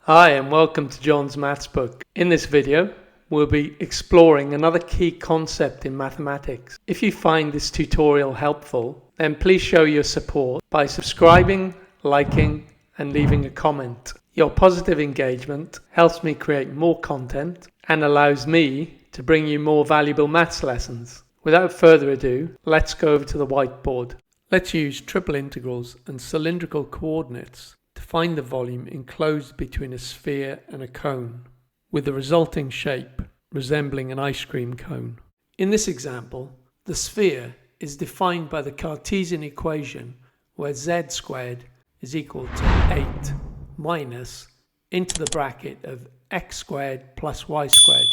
Hi and welcome to John's Maths Book. In this video, we'll be exploring another key concept in mathematics. If you find this tutorial helpful, then please show your support by subscribing, liking, and leaving a comment. Your positive engagement helps me create more content and allows me to bring you more valuable maths lessons. Without further ado, let's go over to the whiteboard. Let's use triple integrals and cylindrical coordinates to find the volume enclosed between a sphere and a cone, with the resulting shape resembling an ice cream cone. In this example, the sphere is defined by the Cartesian equation where z squared is equal to 8 minus into the bracket of x squared plus y squared,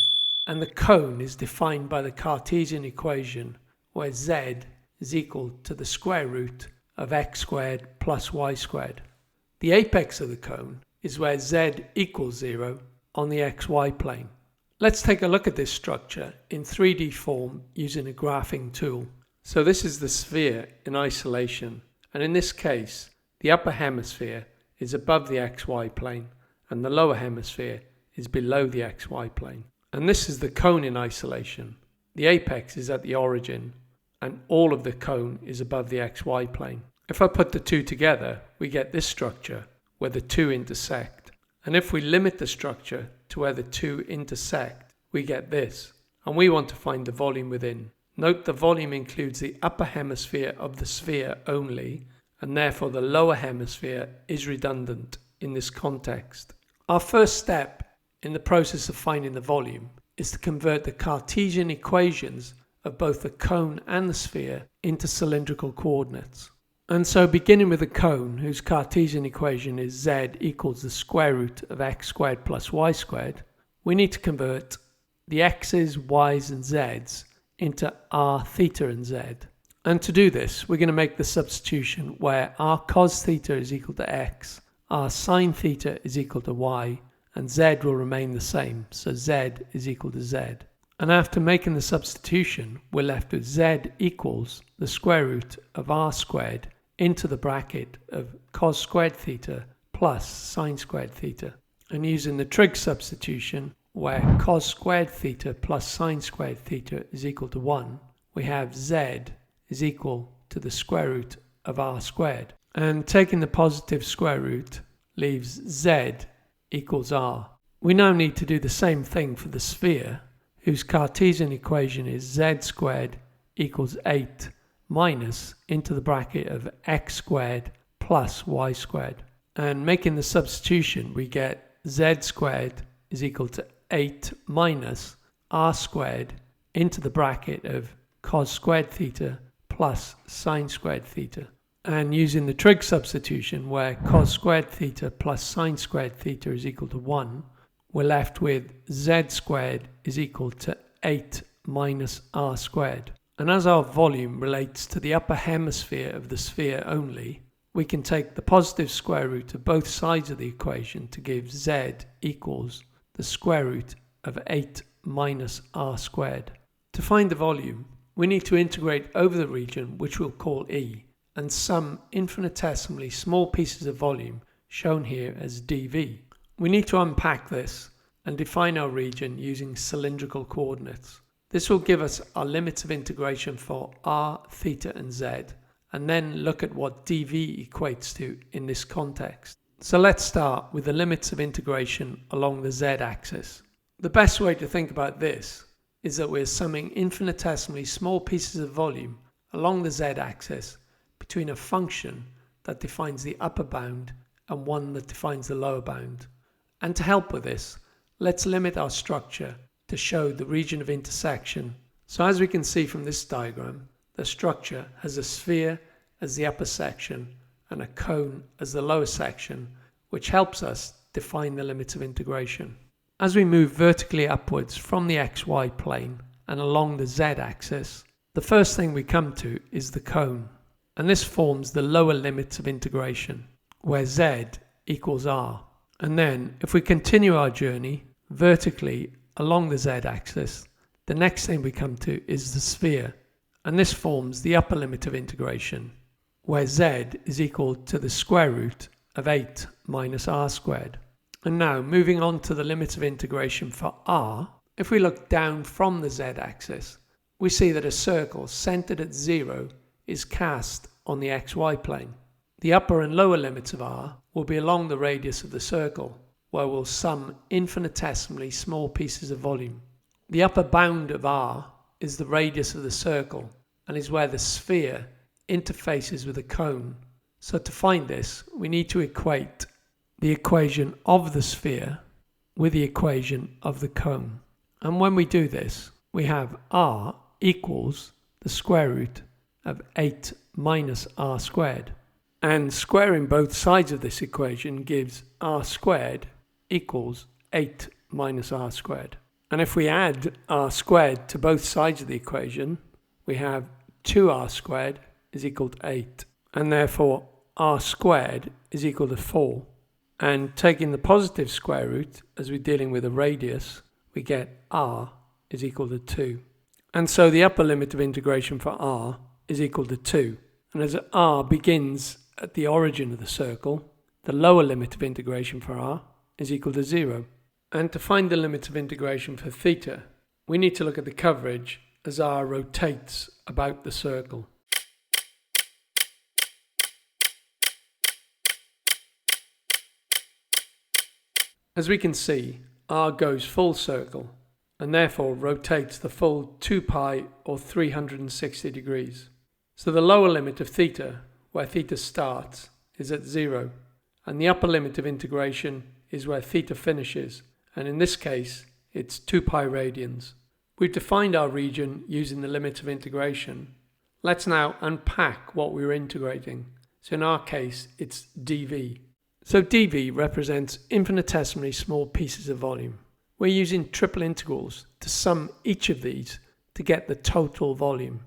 and the cone is defined by the Cartesian equation where z is equal to the square root of x squared plus y squared. The apex of the cone is where z equals 0 on the xy plane. Let's take a look at this structure in 3D form using a graphing tool. So this is the sphere in isolation, and in this case the upper hemisphere is above the xy plane and the lower hemisphere is below the xy plane. And this is the cone in isolation. The apex is at the origin and all of the cone is above the xy plane. If I put the two together, we get this structure where the two intersect. And if we limit the structure to where the two intersect, we get this. And we want to find the volume within. Note the volume includes the upper hemisphere of the sphere only, and therefore the lower hemisphere is redundant in this context. Our first step in the process of finding the volume is to convert the Cartesian equations of both the cone and the sphere into cylindrical coordinates. And so beginning with the cone, whose Cartesian equation is z equals the square root of x squared plus y squared, we need to convert the x's, y's and z's into r, theta and z. And to do this, we're going to make the substitution where r cos theta is equal to x, r sin theta is equal to y, and z will remain the same, so z is equal to z. And after making the substitution, we're left with z equals the square root of r squared into the bracket of cos squared theta plus sin squared theta. And using the trig substitution, where cos squared theta plus sin squared theta is equal to 1, we have z is equal to the square root of r squared. And taking the positive square root leaves z equals r. We now need to do the same thing for the sphere, whose Cartesian equation is z squared equals 8 minus into the bracket of x squared plus y squared. And making the substitution, we get z squared is equal to 8 minus r squared into the bracket of cos squared theta plus sin squared theta. And using the trig substitution, where cos squared theta plus sin squared theta is equal to 1, we're left with z squared is equal to 8 minus r squared. And as our volume relates to the upper hemisphere of the sphere only, we can take the positive square root of both sides of the equation to give z equals the square root of 8 minus r squared. To find the volume, we need to integrate over the region which we'll call E, and some infinitesimally small pieces of volume shown here as dv. We need to unpack this and define our region using cylindrical coordinates. This will give us our limits of integration for r, theta and z, and then look at what dv equates to in this context. So let's start with the limits of integration along the z-axis. The best way to think about this is that we're summing infinitesimally small pieces of volume along the z-axis between a function that defines the upper bound and one that defines the lower bound. And to help with this, let's limit our structure to show the region of intersection. So as we can see from this diagram, the structure has a sphere as the upper section and a cone as the lower section, which helps us define the limits of integration. As we move vertically upwards from the xy plane and along the z-axis, the first thing we come to is the cone, and this forms the lower limits of integration, where z equals r. And then, if we continue our journey vertically along the z-axis, the next thing we come to is the sphere, and this forms the upper limit of integration, where z is equal to the square root of 8 minus r squared. And now moving on to the limits of integration for r, if we look down from the z-axis, we see that a circle centered at 0 is cast on the xy plane. The upper and lower limits of r will be along the radius of the circle, where we'll sum infinitesimally small pieces of volume. The upper bound of r is the radius of the circle and is where the sphere interfaces with the cone. So to find this, we need to equate the equation of the sphere with the equation of the cone. And when we do this, we have r equals the square root of 8 minus r squared. And squaring both sides of this equation gives r squared equals 8 minus r squared. And if we add r squared to both sides of the equation, we have 2r squared is equal to 8. And therefore r squared is equal to 4. And taking the positive square root, as we're dealing with a radius, we get r is equal to 2. And so the upper limit of integration for r is equal to 2. And as r begins at the origin of the circle, the lower limit of integration for r is equal to 0. And to find the limits of integration for theta, we need to look at the coverage as r rotates about the circle. As we can see, r goes full circle and therefore rotates the full 2 pi or 360 degrees. So the lower limit of theta, where theta starts, is at 0, and the upper limit of integration is where theta finishes, and in this case it's 2 pi radians. We've defined our region using the limits of integration. Let's now unpack what we're integrating. So in our case it's dv. So dv represents infinitesimally small pieces of volume. We're using triple integrals to sum each of these to get the total volume.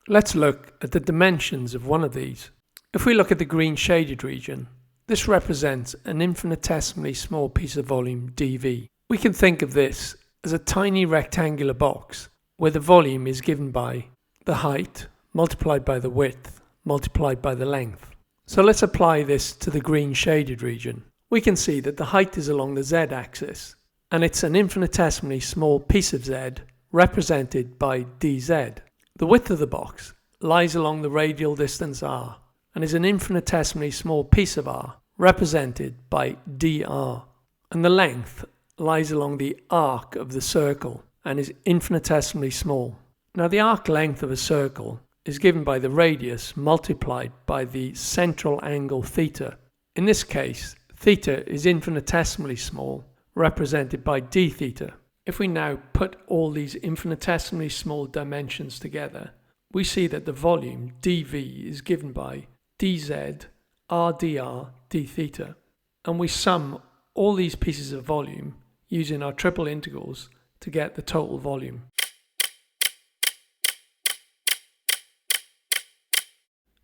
Let's look at the dimensions of one of these. If we look at the green shaded region, this represents an infinitesimally small piece of volume dv. We can think of this as a tiny rectangular box where the volume is given by the height multiplied by the width multiplied by the length. So let's apply this to the green shaded region. We can see that the height is along the z-axis, and it's an infinitesimally small piece of z represented by dz. The width of the box lies along the radial distance r, and is an infinitesimally small piece of r represented by dr. And the length lies along the arc of the circle and is infinitesimally small. Now the arc length of a circle is given by the radius multiplied by the central angle theta. In this case, theta is infinitesimally small, represented by d theta. If we now put all these infinitesimally small dimensions together, we see that the volume dv is given by dz rdr d theta. And we sum all these pieces of volume using our triple integrals to get the total volume.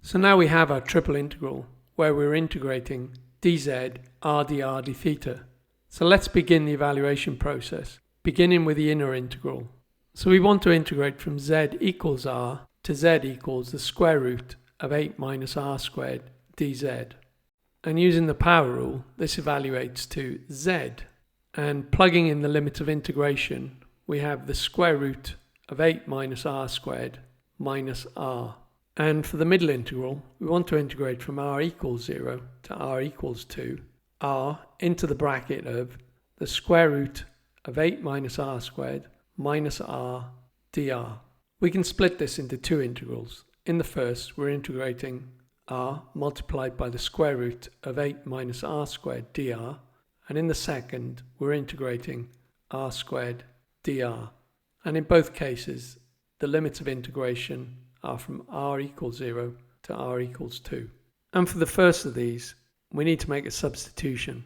So now we have our triple integral where we're integrating dz rdr d theta. So let's begin the evaluation process, beginning with the inner integral. So we want to integrate from z equals r to z equals the square root of 8 minus r squared dz. And using the power rule, this evaluates to z. And plugging in the limit of integration, we have the square root of 8 minus r squared minus r. And for the middle integral, we want to integrate from r equals 0 to r equals 2, r into the bracket of the square root of 8 minus r squared minus r dr. We can split this into two integrals. In the first, we're integrating r multiplied by the square root of 8 minus r squared dr, and in the second, we're integrating r squared dr. And in both cases, the limits of integration are from r equals 0 to r equals 2. And for the first of these, we need to make a substitution.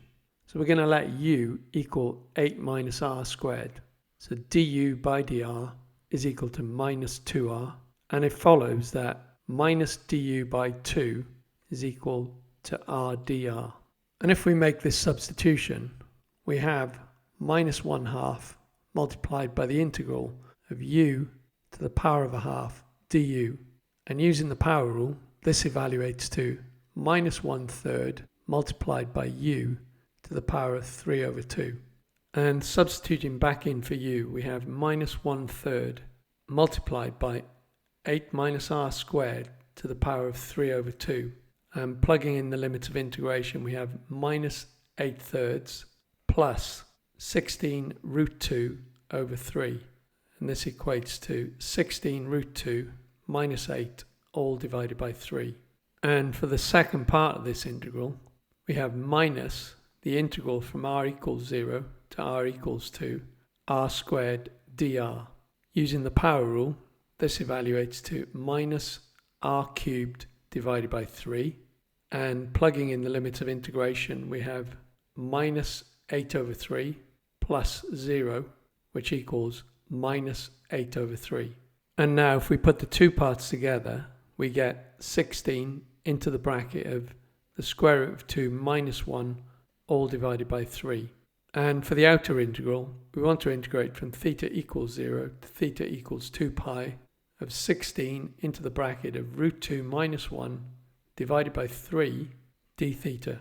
So we're going to let u equal 8 minus r squared. So du by dr is equal to minus 2r. And it follows that minus du by 2 is equal to r dr. And if we make this substitution, we have minus 1/2 multiplied by the integral of u to the power of a half du. And using the power rule, this evaluates to minus 1/3 multiplied by u to the power of 3 over 2. And substituting back in for u, we have minus 1/3 multiplied by 8 minus r squared to the power of 3 over 2. And plugging in the limits of integration, we have minus 8/3 plus 16 root 2 over 3. And this equates to 16 root 2 minus 8 all divided by 3. And for the second part of this integral, we have minus the integral from r equals 0 to r equals 2, r squared dr. Using the power rule, this evaluates to minus r cubed divided by 3. And plugging in the limits of integration, we have minus 8 over 3 plus 0, which equals minus 8 over 3. And now if we put the two parts together, we get 16 into the bracket of the square root of 2 minus 1 all divided by 3. And for the outer integral, we want to integrate from theta equals 0 to theta equals 2 pi of 16 into the bracket of root 2 minus 1 divided by 3 d theta.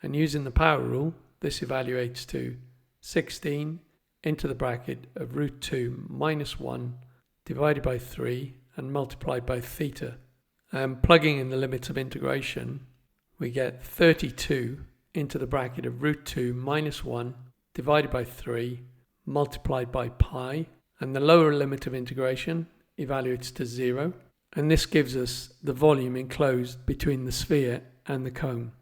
And using the power rule, this evaluates to 16 into the bracket of root 2 minus 1 divided by 3 and multiplied by theta. And plugging in the limits of integration, we get 32 into the bracket of root 2 minus 1 divided by 3 multiplied by pi. And the lower limit of integration evaluates to 0. And this gives us the volume enclosed between the sphere and the cone.